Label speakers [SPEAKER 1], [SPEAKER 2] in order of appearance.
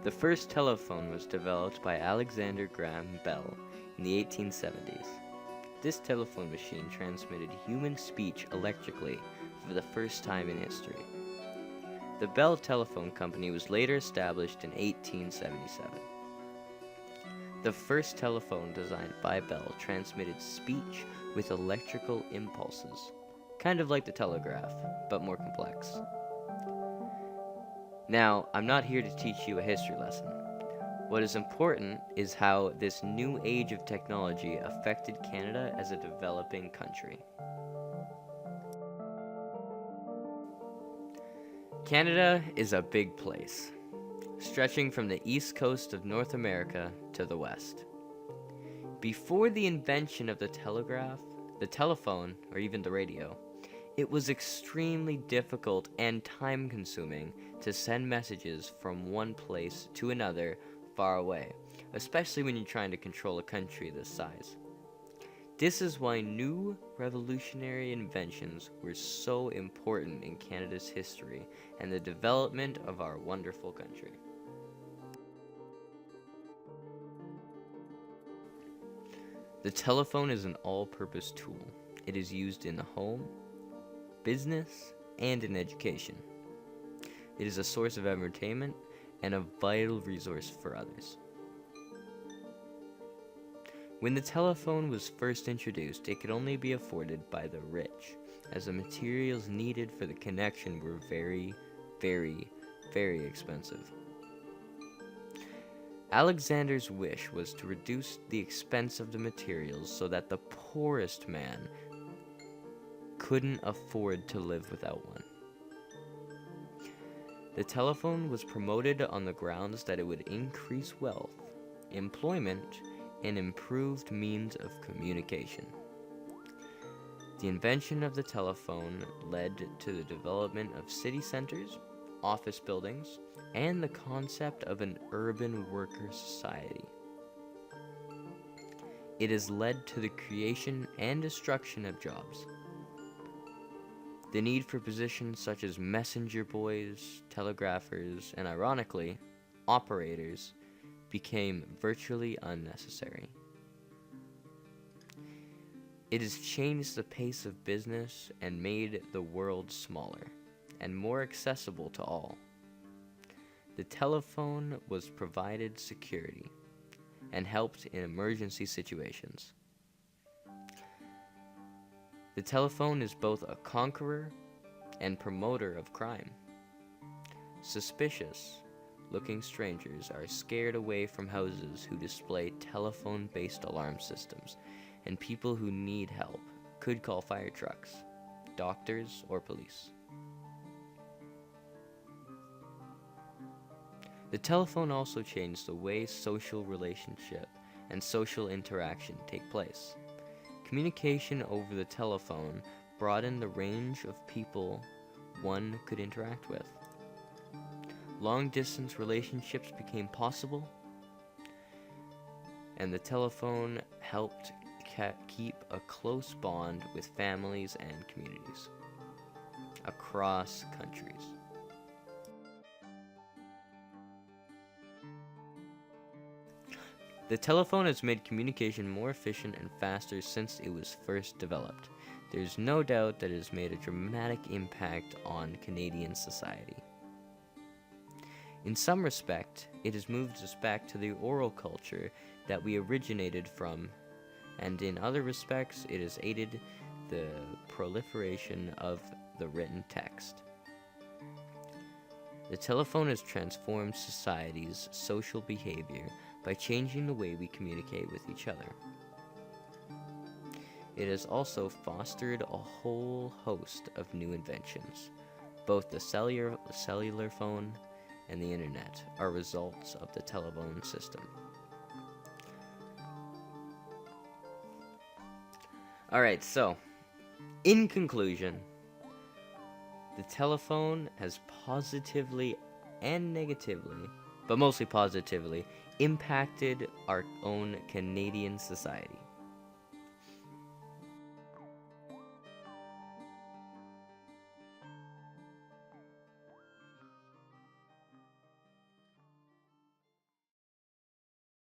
[SPEAKER 1] The first telephone was developed by Alexander Graham Bell in the 1870s. This telephone machine transmitted human speech electrically for the first time in history. The Bell Telephone Company was later established in 1877. The first telephone designed by Bell transmitted speech with electrical impulses, kind of like the telegraph, but more complex. Now, I'm not here to teach you a history lesson. What is important is how this new age of technology affected Canada as a developing country. Canada is a big place, stretching from the east coast of North America to the west. Before the invention of the telegraph, the telephone, or even the radio, it was extremely difficult and time-consuming to send messages from one place to another far away, especially when you're trying to control a country this size. This is why new revolutionary inventions were so important in Canada's history and the development of our wonderful country. The telephone is an all-purpose tool. It is used in the home, business, and in education. It is a source of entertainment and a vital resource for others. When the telephone was first introduced, it could only be afforded by the rich, as the materials needed for the connection were very, very, very expensive. Alexander's wish was to reduce the expense of the materials so that the poorest man couldn't afford to live without one. The telephone was promoted on the grounds that it would increase wealth, employment, and improved means of communication. The invention of the telephone led to the development of city centers, office buildings, and the concept of an urban worker society. It has led to the creation and destruction of jobs. The need for positions such as messenger boys, telegraphers, and ironically, operators, became virtually unnecessary. It has changed the pace of business and made the world smaller and more accessible to all. The telephone was provided security and helped in emergency situations. The telephone is both a conqueror and promoter of crime. Suspicious-looking strangers are scared away from houses who display telephone-based alarm systems, and people who need help could call fire trucks, doctors, or police. The telephone also changed the way social relationship and social interaction take place. Communication over the telephone broadened the range of people one could interact with. Long-distance relationships became possible, and the telephone helped keep a close bond with families and communities across countries. The telephone has made communication more efficient and faster since it was first developed. There is no doubt that it has made a dramatic impact on Canadian society. In some respect, it has moved us back to the oral culture that we originated from, and in other respects, it has aided the proliferation of the written text. The telephone has transformed society's social behavior by changing the way we communicate with each other. It has also fostered a whole host of new inventions. Both the cellular phone and the internet are results of the telephone system. Alright, so, in conclusion, the telephone has positively and negatively, but mostly positively, impacted our own Canadian society.